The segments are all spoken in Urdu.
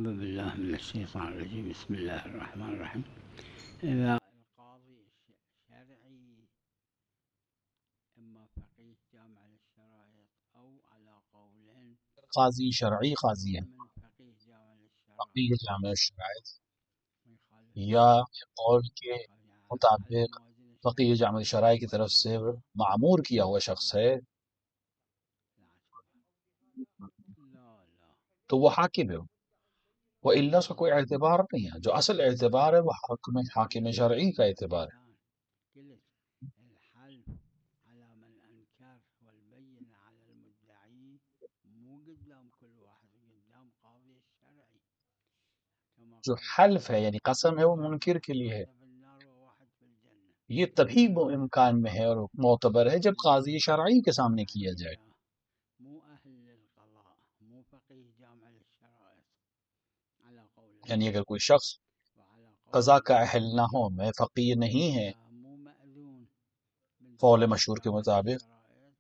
أعوذ بالله من الشيطان الرجيم بسم الله الرحمن الرحيم إذا القاضي الشرعي إما فقيه جامع للشرائط أو على قولين قاضی شرعی قاضی هو ہے، من فقيه جامع فقیہ للشرائط جامع الشرائع، ويخالف یا قول کے يعني مطابق الموازين فقیہ جامع الشرعية الشرائع کی طرف سے والإمام معمور کیا ہوا شخص ہے لا تو وہ حاکم ہے، وہ اللہ کا کوئی اعتبار نہیں ہے. جو اصل اعتبار ہے وہ حاکم شرعی کا اعتبار ہے. قلت الحلف على من أنكر والبينة على المدعي مو قدام كل واحد قدام قاضي الشرعي كما جو قال حلف ہے یعنی تعالى قسم ہے وہ منکر کے لیے ہے، واحد في النار وواحد في الجنة یہ تبھی وہ امکان میں ہے اور معتبر ہے جب قاضی شرعی کے سامنے کیا يعني جائے. مو أهل للقضاء مو فقيه جامع للشرائط على قولين یعنی اگر کوئی شخص وعلى قضا قول کا اہل نہ ہو، میں فقیر نہیں ہے مو مأذون من قول فقيه مشہور کے جامع مطابق، للشرائط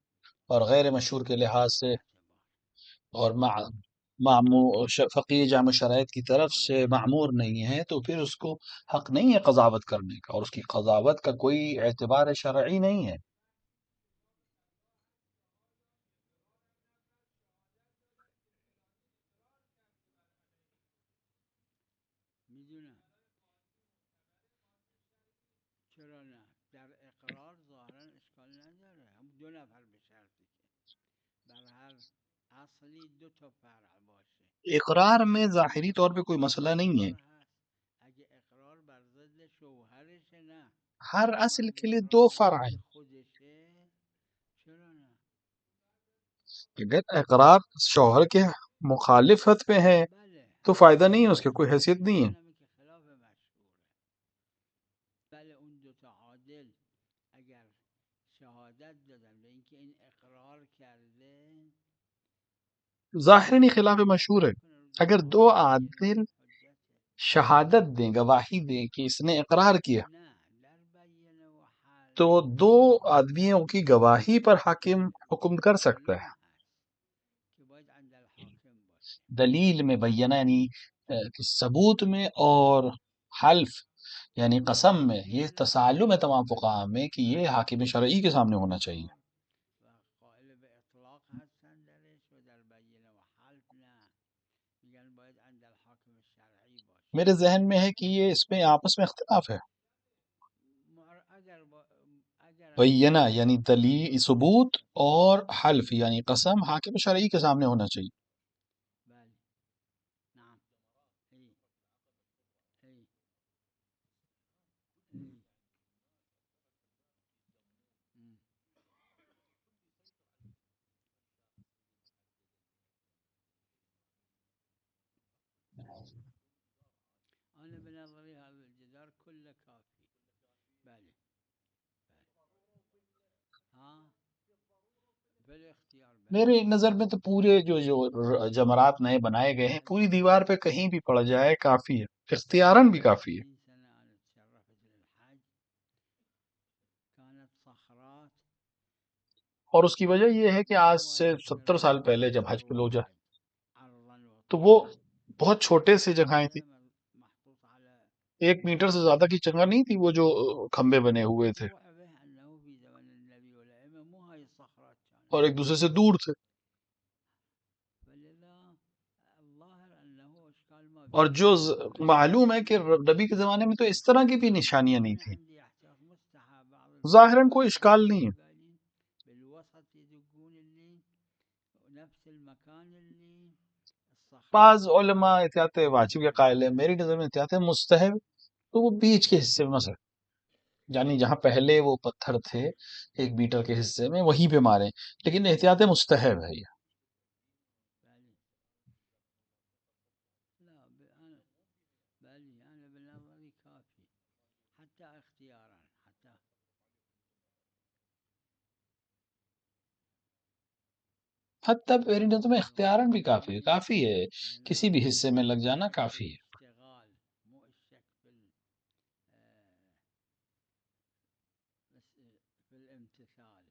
اور غیر فلا مشہور کے يجوز لحاظ له سے الاعتبار اور فقیہ جامع شرائط کی طرف سے معمور نہیں ہے تو پھر اس کو حق نہیں ہے قضاوت کرنے کا، اور اس کی قضاوت کا کوئی اعتبار شرعی نہیں ہے. میدونم چرا نه در اقرار ظاهرا اشکال نداره هم دو نفر به شرطی که بر هر اصلی دو تا فرع باشه اقرار میں ظاہری طور پہ کوئی مسئلہ نہیں ہے، اقرار هست اگه اقرار بر ضد شوهرشه نه ہر اما اصل اگه کے لیے اقرار دو بر فرع ضد ہیں. خودشه چرا نه اگر اقرار شوہر کے مخالفت پہ ہے بله تو فائدہ نہیں ہے، اس کی کوئی حیثیت نہیں ہے. اینمی که خلاف مشهوره بله اون دو تا عادل اگر شهادت دادن به اینکه این اقرار کرده ظاہری خلاف حجت مشہور ہے. نکنه رو دو اگر تا دو عادل عادل حجته شہادت دیں، گواہی دیں کہ اس نے اقرار کیا، نه در بیینه و حل تو دو آدمیوں کی گواہی پر حاکم حکم کر سکتا ہے. دلیل هست که باید عند الحاکم باشه دلیل میں بینہ یعنی کہ ثبوت میں اور حلف یعنی قسم میں یہ تسالم ہے تمام فقہا میں کہ یہ حاکم شرعی کے سامنے ہونا چاہیے. و قائل به اطلاق هستن درش و در بیینه و حلف نه میگن باید عند الحاکم شرعی باشه میرے ذہن میں ہے کہ یہ اس میں آپس میں اختلاف ہے. اگر بینہ یعنی دلیل ثبوت اور حلف یعنی قسم حاکم شرعی کے سامنے ہونا چاہیے. بله نعم ای ای ای انا بنظري هذا الجدار كله كافي بله ہاں بالاختیار میرے نظر میں تو پورے جو جمرات نئے بنائے گئے ہیں پوری دیوار پہ کہیں بھی پڑ جائے کافی ہے، اختیاراً بھی کافی ہے. 30 سنة أنا تشرفت للحج كانت صخرات اور اس کی وجہ یہ ہے کہ آج سے 70 سال پہلے جب حج پہ لوگ جائے عرضا تو وہ وطولا بہت چھوٹے سے جگہیں تھی، محطوط على 1 میٹر سے زیادہ کی جگہ نہیں تھی وہ جو کھمبے بنے ہوئے تھے روع به أنه في زمن النبي والأئمة مو هاي الصخرات كانت اور ایک دوسرے سے دور تھے، فلذا الظاهر أنه إشكال ما اور فيه جو معلوم ہے کہ نبی کے زمانے میں تو اس طرح کی بھی نشانیاں نہیں أنا تھیں. عندي احتياط مستحب بعض ظاہراً الفقهاء کوئی اشکال نہیں ہے. قالين بالوسط يدقون اللي نفس المكان اللي الصخرة بعض علماء احتیاط واجب کے قائل ہیں، میری نظر میں احتیاط مستحب تو وہ بیچ کے حصے میں مثلا یعنی جہاں پہلے وہ پتھر تھے 1 میٹر کے حصے میں وہیں پہ ماریں، لیکن احتیاط مستحب ہے یہ. بالي لا أنا بالي أنا بنظري كافي حتى اختيارا حتى حتیٰ میری نظر میں اختیاراً بھی کافی ہے، کسی بھی حصے میں لگ جانا کافی ہے. اشتغال مو الشك في الامتثال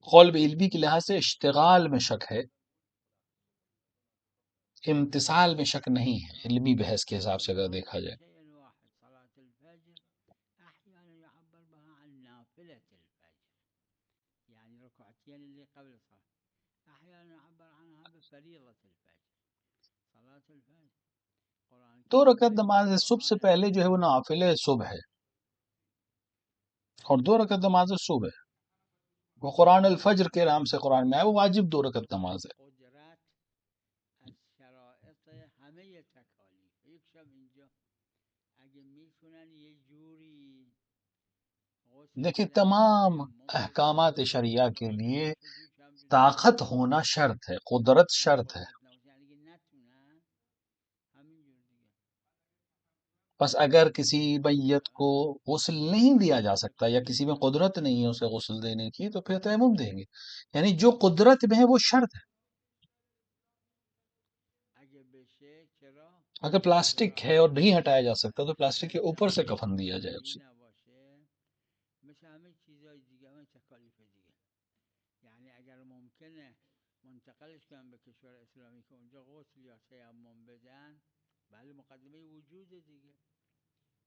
قول علمی کے لحاظ سے اشتغال میں شک ہے، امتثال میں شک نہیں ہے علمی بحث کے حساب سے اگر دیکھا جائے. شيء واحد صلاة الفجر أحيانا يعبر بها عن نافلة الفجر، يعني ركعتين اللي قبل الصلاة، أحيانا يعبر عنها بفريضة الفجر. صلاة الفجر قرآن 2 الكريم رکعت بين نماز صبح سے القرآن پہلے جو ہے وہ الفجر نافلہ صبح ہے، اور 2 رکعت نماز صبح ہے، وہ قرآن الفجر کے نام سے قرآن میں آیا، وہ واجب 2 رکعت نماز ہے. قدرت از شرائط همه تکالیف. یک شب اینجا اگه میتونن یه جوری غسل دیکھیں بدن تمام تیمم احکامات بگیرن شریعہ غسل کے بکنن لیے تو جوش هم طاقت ہونا شرط ہے، قدرت نه شرط ہے. قدرت نباشه، یعنی اگه نتونن همینجور دیگه بس اگر کسی میت کو غسل نہیں دیا جا سکتا یا کسی میں قدرت نہیں ہے اسے غسل دینے کی تو پھر تیمم دیں گے، یعنی جو قدرت میں ہے وہ شرط ہے. اگه بشه چرا اگر پلاسٹک ہے اور جراحت نہیں ہٹایا جا نباشه، سکتا تو پلاسٹک کے عملیات اوپر سے کفن دیا جائے عملی اسے. نباشه، مثل همه چیزای دیگه، همه تکالیف دیگه. یعنی اگر ممکنه منتقلش کنن به کشور اسلامی که اونجا غسل یا تیمم بدن، بله مقدمه وجود دیگه،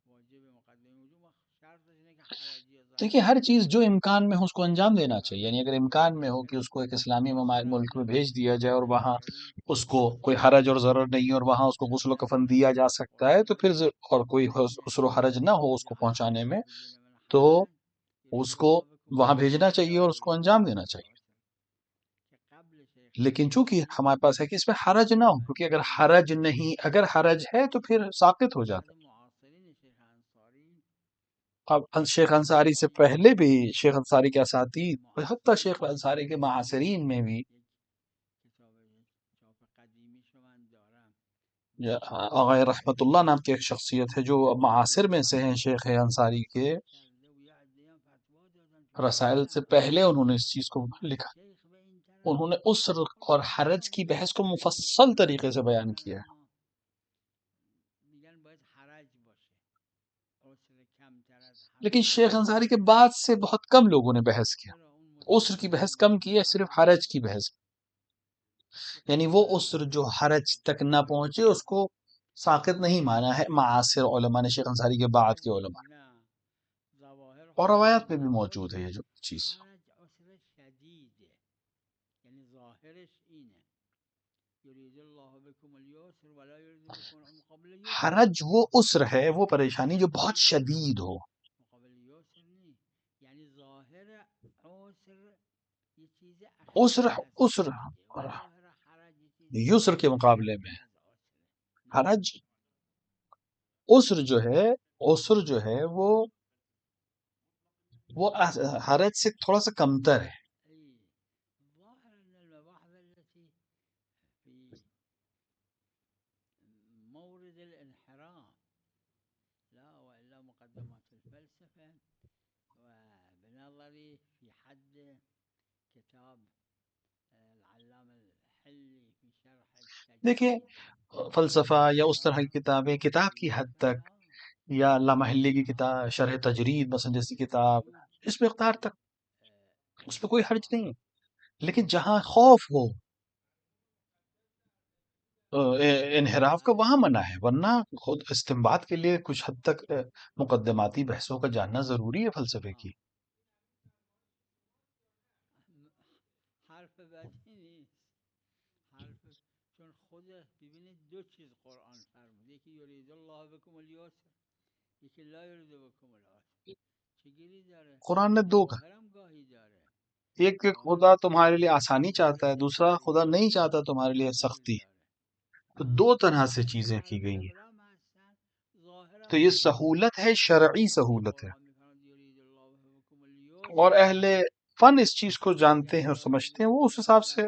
واجب مقدمه وجود، شرطش اینه که حرجی یا دیکھیے ظاهری ہر نباشه. چیز جو امکان میں ہو اس کو انجام دینا چاہیے، یعنی اگر امکان میں ہو کہ اس کو ایک اسلامی ملک میں بھیج دیا جائے اور وہاں اس کو کوئی حرج اور ضرر نہیں ہے اور وہاں اس کو غسل و کفن دیا جا سکتا ہے تو پھر اور کوئی عسر و حرج نہ ہو اس کو پہنچانے میں تو اس کو وہاں بھیجنا چاہیے اور اس کو انجام دینا چاہیے. لیکن چونکہ ہمارے پاس ہے کہ اس میں حرج نہ ہو، کیونکہ اگر حرج نہیں، اگر حرج ہے تو پھر ساقط ہو جاتا. اب شیخ انصاری سے پہلے بھی شیخ انصاری کے اساتید اور حتیٰ شیخ انصاری کے معاصرین میں بھی آغا رحمت اللہ نام کی ایک شخصیت ہے جو معاصر میں سے ہیں شیخ انصاری کے، رسائل سے پہلے انہوں نے اس چیز کو لکھا. انہوں نے عسر اور حرج کی بحث کو مفصل طریقے سے بیان کیا ہے. لیکن شیخ انصاری کے بعد سے بہت کم لوگوں نے بحث کیا، عسر کی بحث کم کی ہے، صرف حرج کی بحث کی. یعنی وہ عسر جو حرج تک نہ پہنچے اس کو ساقط نہیں مانا ہے معاصر علماء نے، شیخ انصاری کے بعد کے علماء نے. اور روایات میں بھی موجود ہے یہ جو چیز. حرج وہ عسر ہے، وہ پریشانی جو بہت شدید ہو. عسر یسر کے مقابلے میں حرج، عسر جو ہے وہ حرج سے تھوڑا سا کمتر ہے. دیکھیں فلسفہ یا اس طرح کی کتابیں کتاب کی حد تک، یا علامہ محلی کی کتاب شرح تجرید مثلا جیسی کتاب، اس مقدار تک اس پہ کوئی حرج نہیں ہے. لیکن جہاں خوف ہو انحراف کا وہاں منع ہے، ورنہ خود استنباط کے لیے کچھ حد تک مقدماتی بحثوں کا جاننا ضروری ہے فلسفے کی. حرف بعدی نیست، حرف، چون خود ببینید دو چیز قرآن فرمود، یکی یرید الله بكم اليسر، یکی لا یرید بكم العسر. چگیری داره؟ قرآن نے دو کہا، ظاهرم گاهی داره. ایک کہ خدا تمہارے لیے آسانی چاہتا ہے، دوسرا خدا نہیں چاہتا تمہارے لیے سختی. تو دو طرح سے چیزیں کی گئی ہیں. تو یہ سہولت ہے، شرعی سہولت ہے، اور اہل فن اس چیز کو جانتے ہیں اور سمجھتے ہیں، وہ اس حساب سے.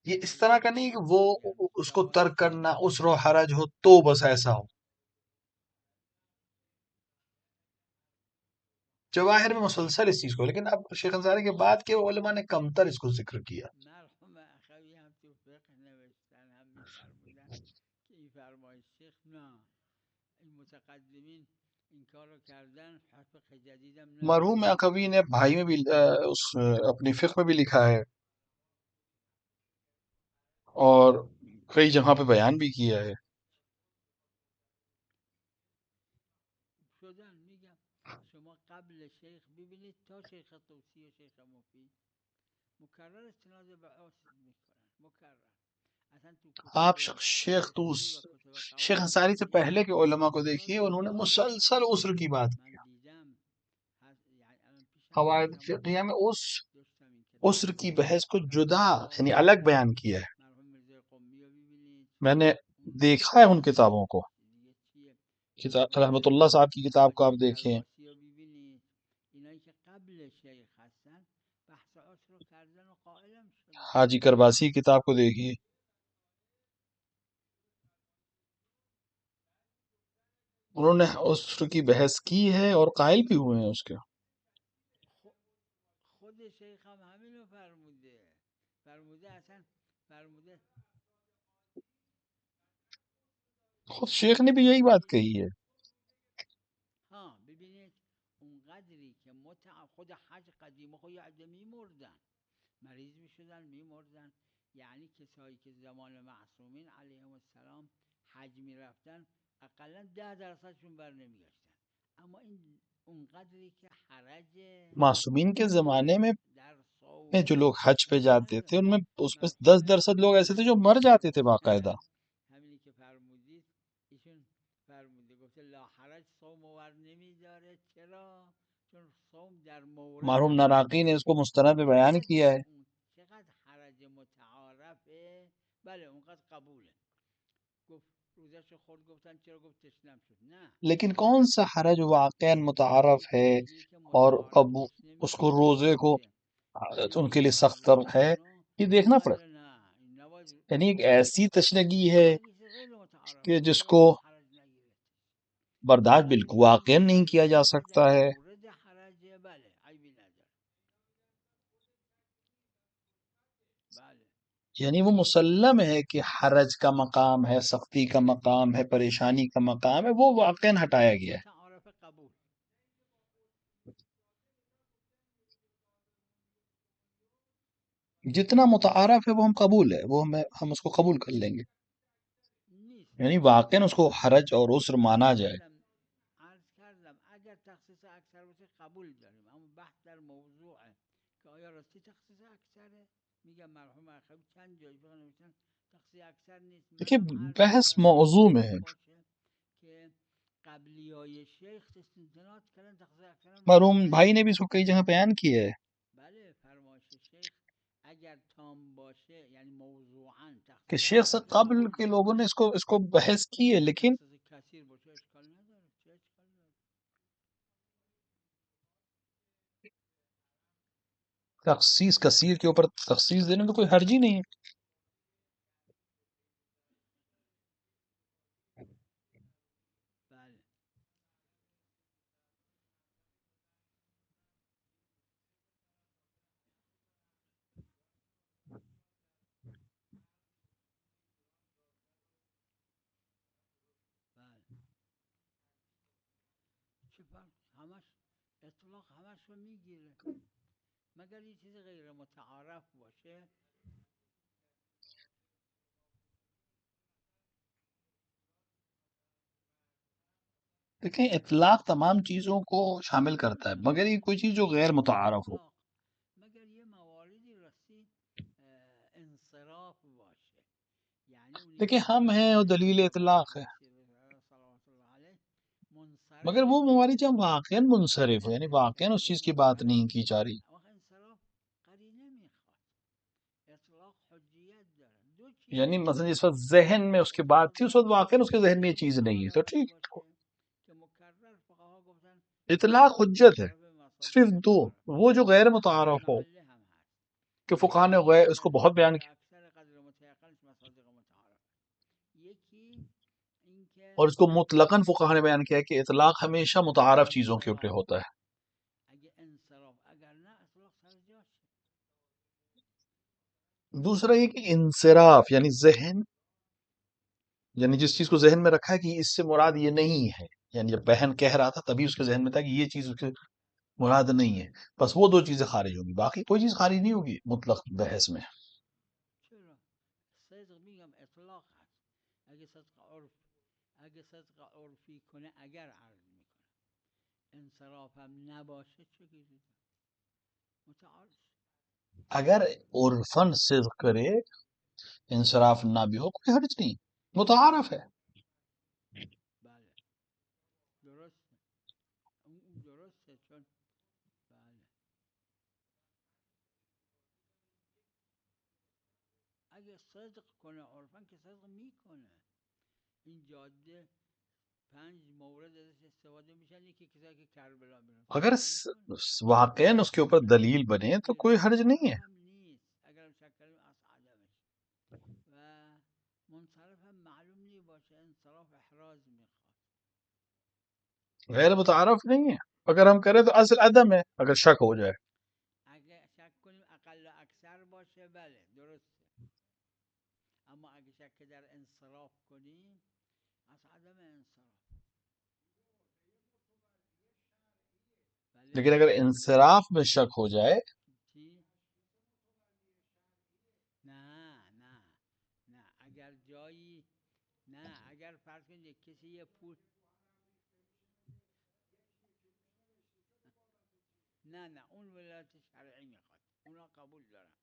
یہ اس طرح کا نہیں کہ وہ اس کو ترک کرنا عسر و حرج ہو تو بس ایسا ہو. جواہر میں مسلسل اس چیز کو، لیکن اب شیخ انصاری کے بعد کے علماء نے کمتر اس کو ذکر کیا. متقدمین این کار رو کردن، فقه جدیدم مرحوم نوشتن. اخوی نے بھائی میں بھی اس اپنی فقہ میں بھی لکھا ہے اور کئی جگہ پہ بیان بھی کیا ہے. شدن میگم شما قبل شیخ ببینید تا شیخ طوسی و شیخ مفید مکرر استناد به اصل میکنن، مکرر. اصلا تو آپ کتب شیخ توس اصول و کتب شیخ قواعد انصاری سے فقهی پہلے کے علماء کو استناد دیکھیے، به انہوں نے اصل مسلسل قرآن. عسر کی بات من کیا. دیدم یعنی الان پیشم قواعد هست همون فقہیہ میں اس داشتم این کتاب عسر رو کی میخوندم. بحث کو جدا کتاب یعنی الگ بیان کیا ہے. مرحوم میرزا قمی رو ببینید، میں نے اون دیکھا ہے ان کتابوں کو. دیگه چیه، کتاب مرحوم رحمت اللہ صاحب کی کتاب کو آپ حاجی دیکھیں. کرباسی رو ببینید، اینایی که قبل شیخ هستن بحث عصر رو کردن و قائلم شدن. حاجی کرباسی کی کتاب کو دیکھیے. انہوں نے عسر کی بحث کی ہے اور قائل بھی ہوئے ہیں اس کے. خود شیخ هم همین رو فرموده اصلا فرموده. خود شیخ نے بھی یہی بات کہی ہے. ها ببینید اونقدری که خود حج قدیم خود عده میمردن، مریض میشدن میمردن. یعنی کسایی که زمان معصومین علیهم السلام حج میرفتن اقلا 10% بر نمیگشتن. اما این اونقدری که حرج معصومین کے زمانے میں در صوم جو لوگ حج پہ چیز جاتے تھے ان میں اس میں مرحوم 10% لوگ ایسے تھے جو مر جاتے تھے باقاعدہ. همینی که فرمودید ایشون فرموده گفته لا حرج صوم ور نمیداره. چرا؟ چون صوم در مورد مرحوم نراقی نے اس کو مستند میں بیان چقدر کیا ہے. چقدر حرج متعارفه. بله اونقدر قبوله. گفت روزش خورد، گفتن چرا؟ گفت تشنم شد. نه لیکن کون سا حرج واقعا متعارف ہے چیزی که اور متعارف اب نیست اس کو نمیشه روزے کو فرموده. اینایی ان که کے لیے میخوان سخت تر روزه ہے کنو یہ دیکھنا پڑے. بله نه این نباید. یعنی ایک ایسی تشنگی ہے اگه چیز غیر متعارف کہ جس باشه کو باید حرج نگیره. برداشت بالکل واقعا نہیں کیا جا چیزی که در سکتا ہے. مورد حرجه بله عیبی نداره. بله یعنی وہ مسلم ہے کہ حرج کا مقام ہے، سختی کا مقام ہے، پریشانی کا مقام ہے، وہ واقعا ہٹایا گیا ہے. متعارف قبول. جتنا متعارف ہے وہ ہم قبول ہے، وہ ہم اس کو قبول کر لیں گے. نیست. یعنی واقعا اس کو حرج اور عسر مانا جائے. عرض کردم اگر تخصیص اکثر باشه قبول داریم، اما بحث در موضوعه که آیا راستی تخصیص اکثره. میگم مرحوم اخوی چند جای فقط نوشتن تخصیص اکثر نیست. دیکھیے منم عرض بحث کردم موضوع میں ہے. باشه که قبلیای شیخ استناد کردن تخصیص اکثر هم مرحوم درست بھائی نے نیست. بھی اس کو کئی جگہ بیان کیا ہے. بله فرمایش شیخ اگر تام باشه یعنی موضوعاً کہ تخصیص شیخ سے اکثر قبل قبول کے داریم. لوگوں نے اس کو بحث کی ہے، لیکن تخصیص کثیر باشه اشکال نداره. چه اشکال داره؟ تخصیص کثیر کے اوپر تخصیص دینے میں تو کوئی حرج ہی نہیں ہے. بله بله چه فرق همش اطلاق همش رو میگیره مگر یه چیز غیر متعارف باشه. دیکھیں اطلاق تمام چیزوں کو شامل کرتا ہے، مگر یہ کوئی چیز جو غیر متعارف ہو. اطلاق مگر یه مواردی راستی انصراف باشه. یعنی اونی دیکھیں که ہم ہیں اور قبل دلیل شیخ اطلاق ہے، رسول صلوات اللہ علیہ منصرف مگر وہ موارد جب واقعا منصرف ہو، یعنی منصرف واقعا اس چیز کی بات نہیں کی جا رہی. وقت انصراف قرینه میخواد. اطلاق حجیت داره. دو یعنی چیزه مثلا جس وقت ذہن میں اس کی بات تھی، اس وقت واقعا اس کے ذہن میں غیر یہ چیز نہیں ہے، تو متعارف ٹھیک. باشه که مکرر فقها گفتن اطلاق حجت ہے. منصرف به مساجد صرف دو، متعارف وہ جو غیر در متعارف ہو محله هم هست. کہ فقہ نے یکی اس کو بہت بیان کیا، اکثر قدر متیقنش مصادق متعارف. یکی این که اور اس کو مطلقاً فقہ نے بیان کیا کہ اطلاق ہمیشہ متعارف چیزوں کے اوپر ہوتا ہے. اگه انصراف اگر نه اطلاق سر جاشه. دوسرا یہ کہ انصراف یعنی ذہن، یعنی جس چیز کو ذہن میں رکھا ہے کہ اس سے مراد یہ نہیں ہے، یعنی جب بہن کہہ رہا تھا تبھی اس کے ذہن میں تھا کہ یہ چیز اس کے مراد نہیں ہے، بس وہ دو چیزیں خارج ہوگی، باقی کوئی چیز خارج نہیں ہوگی مطلق بحث میں. چرا صدق میگم اطلاق هست. اگه صدق عرفی کنه اگر عرض میکنه انصراف هم نباشه چه گیری متعارف. اگر عرفن صدق کرے انصراف نہ بھی ہو کوئی حرج نہیں، متعارف ہے. بله درسته اون درسته چون بله اگه صدق کنه عرفن که صدق میکنه. این جاده 5 مورد ازش استفاده میشن، یکی کسایی که کربلا میرن اگر واقعاً اس کے اوپر دلیل بنے تو کوئی حرج نہیں ہے. هم نیست اگر شک کردیم از عدمش و منصرف هم معلوم نی باشه انصراف احراز میخواد. غیر متعارف نہیں ہے، اگر ہم کریں تو اصل عدم ہے اگر شک ہو جائے. اگه شک کنیم اقل و اکثر باشه بله درسته، اما اگه شک در انصراف کنیم از عدم انصراف. لیکن اگر انصراف میں شک ہو جائے نه اگر جایی نه اگر فرض کنید کسی یه پول نه اون ولایت شرعی میخواد، اونا قبول دارن.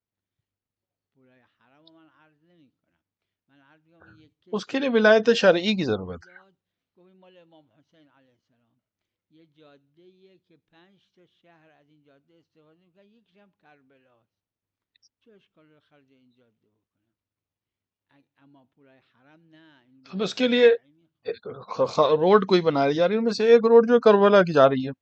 پولای حرام من عرض نمی کنم، من عرض میکنم یک کسی اس کے لیے ولایت شرعی کی ضرورت ہے. گوی مال امام حسین علیه السلام یه جاده ایه که 5 تا شهر از این جاده استفاده میکنن، یکیش هم کربلاست، چه اشکال داره خرج این جاده بکنم؟ اما پولای حرام نه. اب اس کے لیے روڈ کوئی بنا رہی جا رہی ہے، ان میں سے ایک روڈ جو کربلا کی جا رہی ہے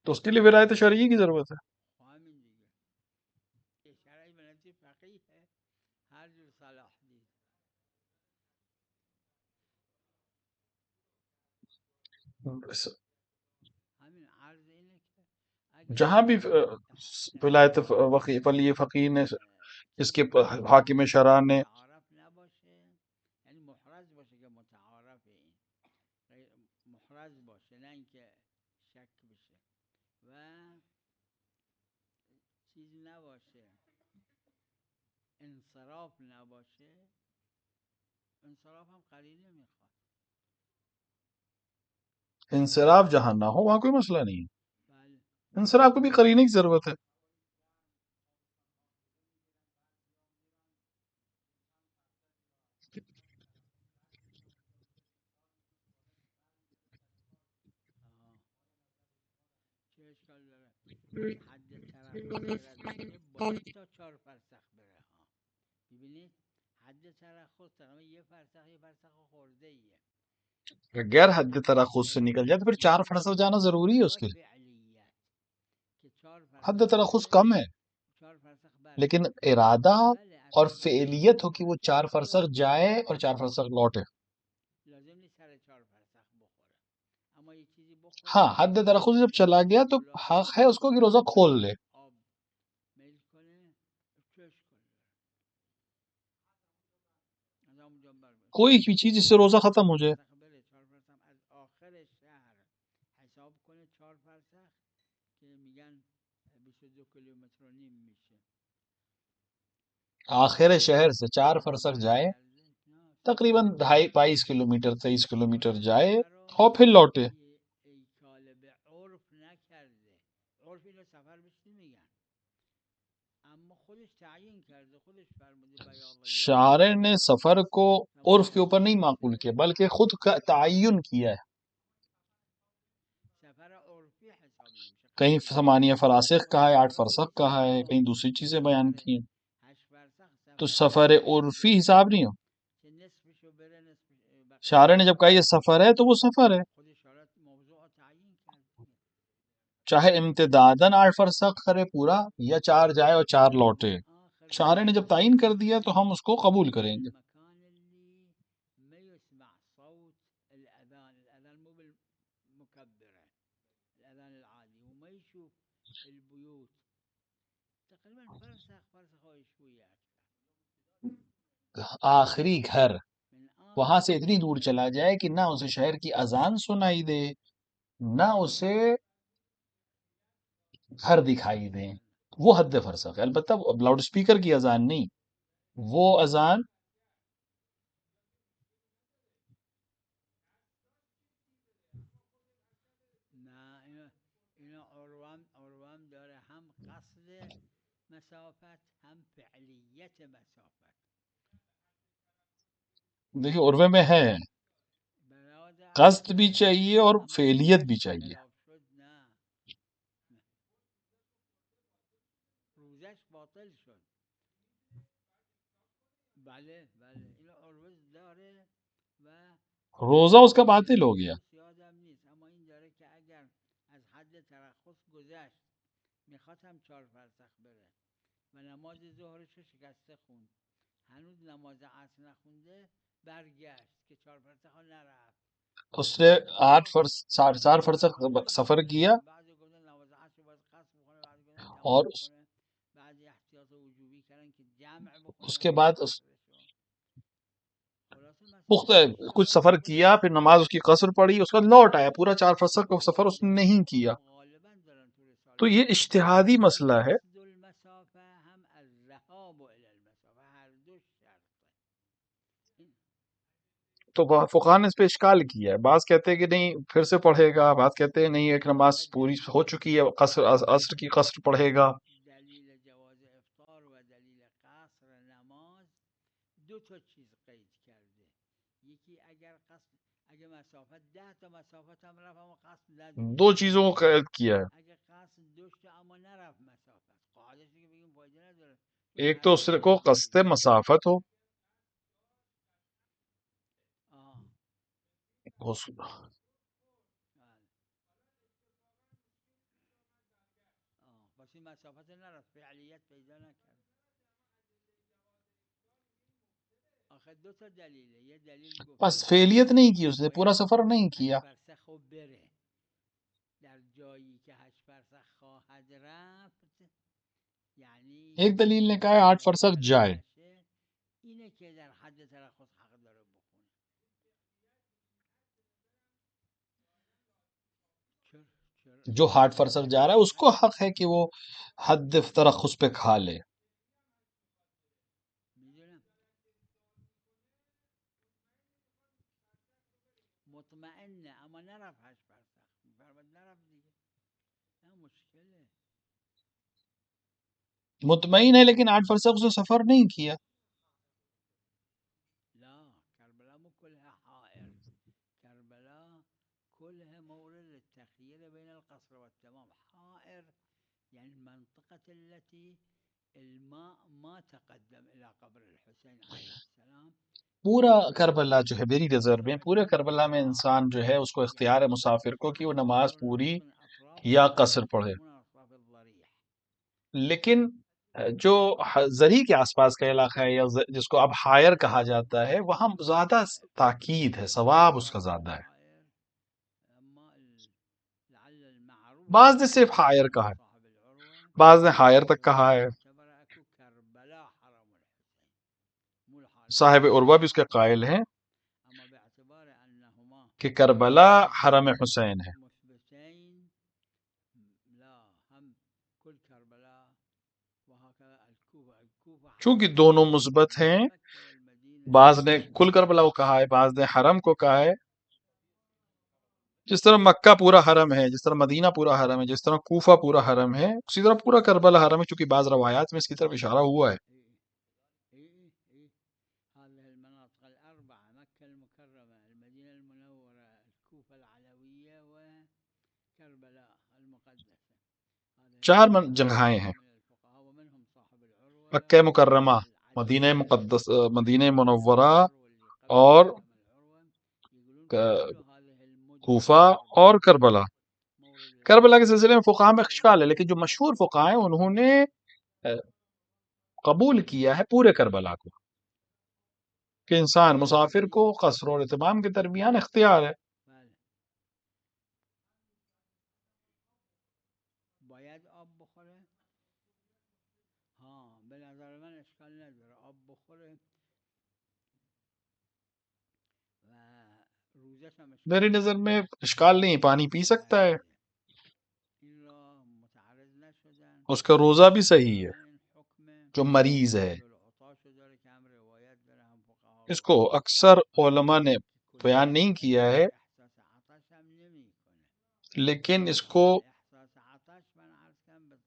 تو اس کے لیے ولایت شرعی کی ضرورت ہے. همین دیگه شرعی بنفسی فقیه هر جور صلاح دید. همین عرض اینه که جہاں بھی ولایت ولی فقیر نے اس کے حاکم شرع نے متعارف نباشه، یعنی محرز باشه که متعارف این محرز باشه نه اینکه شک بشه و چیز نباشه انصراف نباشه. انصراف هم قرینه میخواد. انصراف جہاں نہ ہو وہاں کوئی مسئلہ نہیں ہے، بله انصراف کو بھی قرینے کی ضرورت ہے. چه اشکال داره حد ترخص غیر از اینه باید تا 4 فرسخ بره ها. ببینید حد ترخص تقریبا 1 فرسخ خورده ایه. اگر حد ترخص سے نکل جائے تو پھر 4 فرسخ جانا ضروری ہے اس کے لیے. حد ترخص کم ہے 4 فرسخ لیکن ارادہ اور فعلیت ہو کہ وہ 4 فرسخ جائے اور 4 فرسخ لوٹے. لازم نیست سر 4 فرسخ بخوره، اما یه چیزی بخوره. ہاں حد ترخص جب چلا گیا تو حق ہے اس کو کہ روزہ کھول لے. آب میل کنه چش کنه از همونجا بر بره. کوئی بھی چیز جس سے روزہ ختم ہو جائے. 4 فرسخ از آخر شهر حساب کنه 4 فرسخ که میگن 22 کیلومتر و نیم میشه. آخر شہر سے 4 فرسخ جائے تقریباً 22 کلومیٹر 23 کلومیٹر جائے اور پھر لوٹے. طالب عرف نکرده، عرف اینو سفر بهش نمیگن، اما خودش تعیین کرده، خودش فرموده بیاض شارع نے سفر کو عرف کے اوپر نہیں معقول کیا بلکہ خود کا تعین کیا ہے. سفر عرفی حساب نمیشه. کہیں 8 فراسخ کہا ہے، 8 فرسخ کہا ہے، کہیں دوسری چیزیں بیان کی ہیں. 8 فرسخ تو سفر عرفی حساب نہیں ہو. که نصفشو بره نصف شارع نے جب کہا یہ سفر ہے تو وہ سفر ہے، خود اشارت موضوع تعیین کرده. چاہے امتداداً 8 فرسخ کرے پورا یا 4 جائے اور 4 لوٹے. شارع نے جب تعین کر دیا تو ہم اس کو قبول کریں گے. المكان اللي ما يسمع صوت الأذان، الأذان مو بالمكبرة، الأذان العادي، وما يشوف البيوت تقريبا فرسخ وشوية آخری گھر وہاں سے اتنی دور چلا جائے کہ نہ اسے شہر کی اذان سنائی دے، نہ اسے گھر دکھائی دیں، وہ حد فرسخ ہے۔ البتہ لاؤڈ اسپیکر کی اذان نہیں، وہ اذان نه اینو عروام داره، هم قصد مسافت هم فعلیت مسافت. دیکھیے عروے میں ہے، برای قصد بھی چاہیے اور اما فعلیت بھی اینجا که چاہیے۔ خلاف شد نه، روزش باطل شد. بله اینو عروه داره و روزہ اس کا باطل ہو گیا۔ درست یادم نیست، اما این داره که اگر از حد ترخص گذشت میخواد هم 4 فرسخ بره و نماز ظهرش رو شکسته خوند، هنوز نماز عصر نخونده، برگشت که 4 فرسخ ها نرفت. اس نے خب 4 فرسخ سفر کیا بعضی گفتن نماز عصر باید قصر بکنه، بعضی گفتن اور تمام بکنه، بعضی احتیاط وجوبی کردن که جمع اس بکنه کے با بعد قصرشو. خلاصه مسائل کچھ بسیار سفر کیا، پھر نماز اس کی قصر پڑی، اس کے بعد لوٹ آیا، پورا 4 فرسخ کا سفر اس نے نہیں کیا۔ اما غالبا دارن تو تو رسالت یہ اجتہادی هم مسئلہ ہے، قصد المسافه هم الذهاب الى المسافه، هر دو شرطه. تو فقہا نے اس پہ اشکال کیا ہے۔ بعض کہتے ہیں کہ نہیں پھر سے پڑھے گا، بعض کہتے ہیں نہیں ایک نماز آخه پوری دلیل ہو چکی ہے، عصر کی قصر پڑھے گا۔ دلیل جواز افطار و دلیل قصر نماز دو تا چیز قید کرده. یکی اگه مسافت 10 تا مسافت هم رفت اما قصد نداشت، 2 چیزوں کو قید کیا ہے، اگه قصد داشت اما نرفت مسافت، قاعدش که بگیم فایده نداره، ایک تو اس کو قصد مسافت ہو، پس این مسافت نرفت، فعلیت پیدا نکرد. آخه دو تا دلیله، یه دلیل بس گفتن فعلیت نہیں کی، اس نے پورا سفر نہیں 8 کیا۔ فرسخ رو بره، در جایی که 8 فرسخ خواهد رفت، یعنی ایک دلیل نے کہا ہے 8 فرسخ جائے، اینه که در حد ترخص حق داره بخونه. جو 8 فرسخ جا رہا ہے اس کو حق ہے کہ وہ حد ترخص پہ کھا لے۔ میدونم مطمئنه اما نرفت 8 فرسخ، میفرماد نرفت دیگه، نه مشکله. مطمئن ہے لیکن 8 فرسخ اس نے سفر نہیں کیا۔ لا کربلا مو كلها حائر، کربلا كلها مورد للتخيير بين القصر والتمام. حائر يعني المنطقة التي الماء ما تقدم إلى قبر الحسين عليه السلام. پورا کربلا جو ہے ویری ریزرو میں، پورے کربلا میں انسان جو ہے اس کو اختیار ہے مسافر کو کہ وہ نماز پوری یا قصر پڑھے، لیکن جو زری کے آس پاس کا علاقہ ہے یا جس کو اب حائر کہا جاتا ہے، وہاں زیادہ تاکید ہے، ثواب اس کا زیادہ ہے۔ بعض نے صرف حائر کہا ہے، بعض نے حائر تک کہا ہے۔ صاحب عروہ بھی اس کے قائل ہیں کہ کربلا حرم حسین ہے، چونکہ دونوں مثبت ہیں۔ بعض نے کل کربلا کو کہا ہے، بعض نے حرم کو کہا ہے۔ جس طرح مکہ پورا حرم ہے، جس طرح مدینہ پورا حرم ہے، جس طرح کوفہ پورا حرم ہے، اسی طرح پورا کربلا حرم ہے، چونکہ بعض روایات میں اس کی طرف اشارہ ہوا ہے۔ هذه المناطق الأربعة، مكة المكرمة، المدينة المنورة، الكوفة العلوية وكربلاء المقدسة. 4 جگہیں ہیں، ومنهم صاحب العروة مکہ مکرمہ، مدینہ مقدس، مدینہ منورہ اور کوفہ اور کربلا۔ کربلا کے سلسلے میں فقہا میں اشکال ہے، لیکن جو مشہور فقہا ہیں انہوں نے قبول کیا ہے پورے کربلا کو، کہ انسان مسافر کو قصر اور اتمام کے درمیان اختیار ہے۔ باید آب بخوره؟ ها به نظر من اشکال نداره آب بخوره. روزش هم میری اشکال نظر نداره. میں اشکال نہیں، پانی پی سکتا ہے، این را متعرض نشدن اس کا روزہ بھی صحیح ہے بنابراین حکم جو مریض ہے. ذوالعطاش رو داره که هم روایت داره هم فقها اس کو گفتن اکثر علماء نے که بیان نہیں کلیت کیا اگر ہے، احساس عطش هم نمی کنه. لیکن اس کو احساس عطش من عرض کردم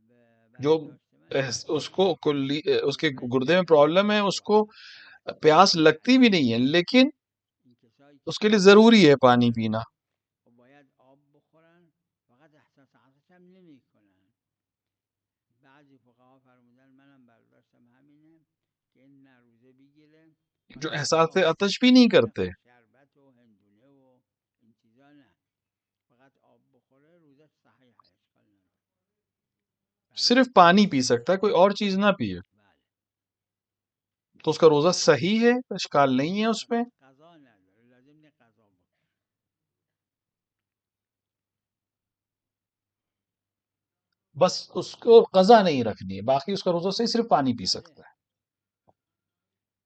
به جو برداشت من این اس کو کلی اس کے روزش گردے میں پرابلم ہے، اس مشروع کو هست. پیاس لگتی بھی نہیں ہے، لیکن این کسایی اس که کے لیے عطش ضروری ہے پانی دارن پینا. و باید آب بخورن فقط احساس عطش هم نمی کنن. بعضی فقها فرمودن منم برداشتم همینه که این نه روزه بگیره جو فقط احساس آب عطش بھی بخوره، نہیں نه کرتے، شربت و هندونه و این چیزا نه، فقط آب بخوره روزش صحیح ہے، اشکال نداره. بله صرف پانی پی سکتا ہے، کوئی اور چیز نہ پیے بله تو اس کا روزہ صحیح ہے، اشکال نہیں ہے اس میں. فقط قضا نداره، لازم نه قضا بکنه. بس اس کو قضا نہیں رکھنی ہے، باقی اس کا روزہ صحیح، صرف پانی پی بله سکتا ہے.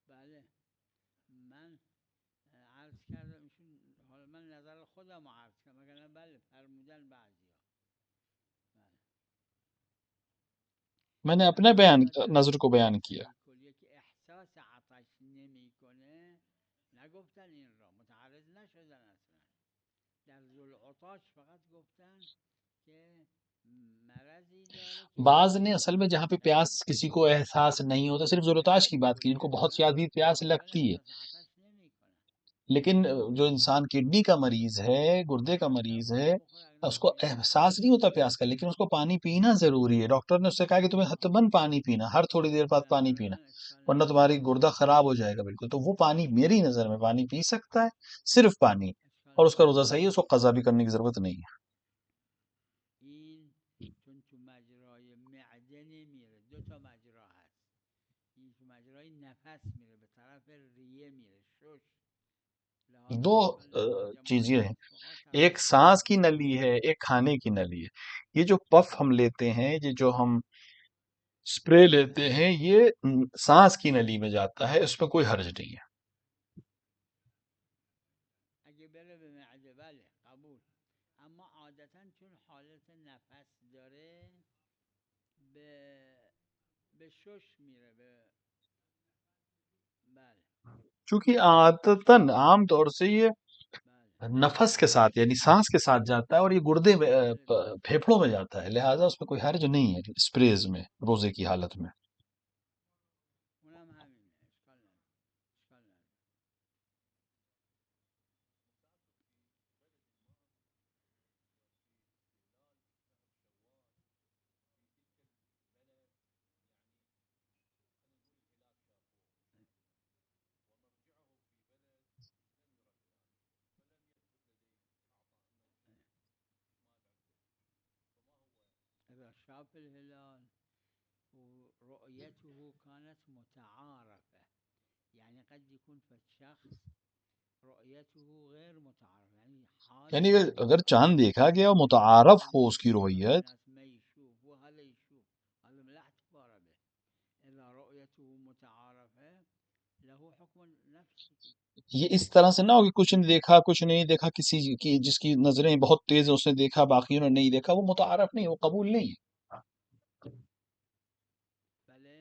بله من عرض کردم ایشون، حالا من نظر خودم رو عرض کردم، مگر نه بله فرمودن بعضی ها. بله میں نے اپنے البته بیان البته نظر کو بیان کیا. مسئله کلیه که احساس عطش نمیکنه نگفتن این را متعرض نشدن اصلا. در ذوالعطاش فقط گفتن که مرضی داره که بعض نے احساس اصل میں جہاں پہ عطش پیاس نمیکنه. کسی کو احساس نہیں ہوتا، صرف ذوالعطاش کی بات کی، ان کو روزه بہت دارن زیادہ پیاس ولی لگتی ہے. احساس عطش نمیکنن. لیکن جو انسان کڈنی کا مریض ہے، گردے کا اگر مریض آب ہے، بخوره اگر اس کو نتونست احساس نہیں ہوتا پیاس کا، لیکن اس کو پانی پینا ضروری ہے. ڈاکٹر نے اس سے کہا کہ تمہیں حتماً پانی پینا، ہر تھوڑی دیر بعد پانی پینا، بنابراین اشکال ورنہ نداره، تمہاری گردہ خراب ہو جائے گا بالکل. تو وہ پانی میری نظر میں پانی پی سکتا ہے، صرف پانی، اشکال اور اس کا نداره. روزہ صحیح ہے، اس کو قضا بھی کرنے کی ضرورت نہیں ہے. این چون تو مجرای معده نمیره، دو تا مجرا هست. این تو مجرای نفس میره، به طرف ریه میره، شش، لحاظا دو اشکال نداره. چیزیں جماعتی ہیں، از فقها ایک توجه سانس کی کردن. نلی ہے، ایک کھانے کی نلی ہے. یہ جو پف ہم لیتے ہیں، یہ جو ہم سپرے لیتے ہیں، یہ سانس کی نلی میں جاتا ہے، اس میں کوئی حرج نہیں ہے. اگه بره به معده بله قبول، اما عادتا چون حالت نفس داره به شش میره، به بله چونکہ عادتاً عام طور سے یہ بله نفس کے ساتھ یعنی سانس کے ساتھ جاتا ہے، اور یہ گردے میں بله بله پھیپھڑوں میں جاتا ہے، لہٰذا اس میں کوئی حرج نہیں ہے اسپریز میں روزے کی حالت میں. اونم همینه، اشکال نداره، اشکال نداره. اذا شاف الهلال ورؤيته كانت متعارفة، يعني قد يكون في الشخص رؤيته غير متعارفة، يعني یعنی حادث اگر الرؤية، چاند دیکھا گیا اور متعارف يعني ہو اس کی يشوف رویت، الناس ما يشوف وهذا يشوف، هذا لا اعتبار به. إذا رؤيته متعارفة له حكم نفس. یہ اس طرح سے نہ ہو کہ کچھ نہیں دیکھا، کچھ نہیں دیکھا، کسی کی جس کی نظریں بہت تیز ہیں اس نے دیکھا، باقیوں نے نہیں دیکھا، وہ متعارف نہیں، وہ قبول نہیں ہے. بله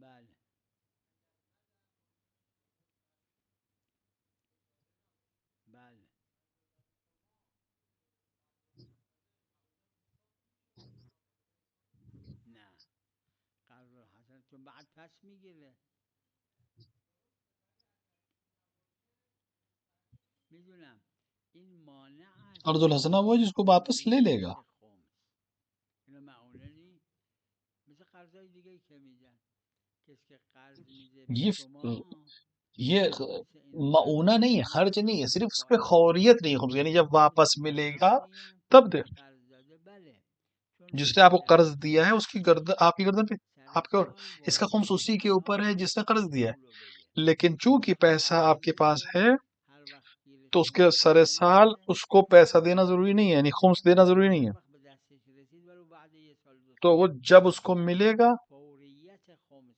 بله بله نه قرض الحسن چون بعد پس میگیره، میدونم این مانع است قرض الحسنہ وہ ہے جس کو واپس لے لے گا. مدیریت خمس. اینو معمولا مثل قرضای دیگه که میدن، کسی که قرض میده به یہ شما یہ مثل این قرض معونہ نہیں ہے، میکنه خرچ نہیں ہے، صرف اس پہ فایده خوریت نہیں ہے، یعنی جب این واپس ملے گا مجازات میم تب دے. به قرض داده، بله چون جس نے آپ کو قرض در دیا ہے اس کی گردن، آپ کی گردن پہ، سر آپ کے، سال اس کا خمس واجب اسی کے نیست اوپر ہے جس نے قرض اون دیا پولو بده. ہے. لیکن چونکہ اگر پیسہ آپ قرض کے پاس میده ہے هر وقت گیرش تو اس کے اومد سر پیسه سال نمیده، اس کو پیسہ دینا ضروری نہیں ہے، یعنی خمس دینا ضروری نہیں هر ہے. وقت به دستش رسید ولو بعد یه سال دو تو سال وہ جب اس کو ملے گا فوریت خمس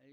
أي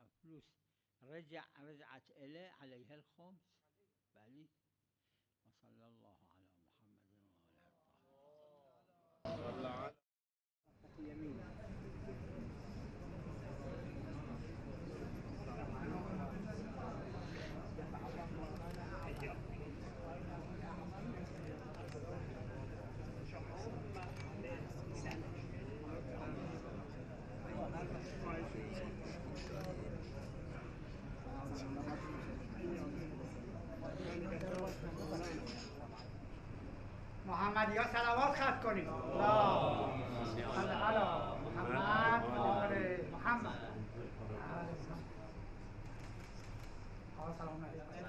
الفلوس رجعت إليه عليها الخمس بعدين. وصلى الله على محمد وعلى آله. محمد یا صلوات خط کنیم. اللهم صل علی محمد و آل محمد. سلام علیکم.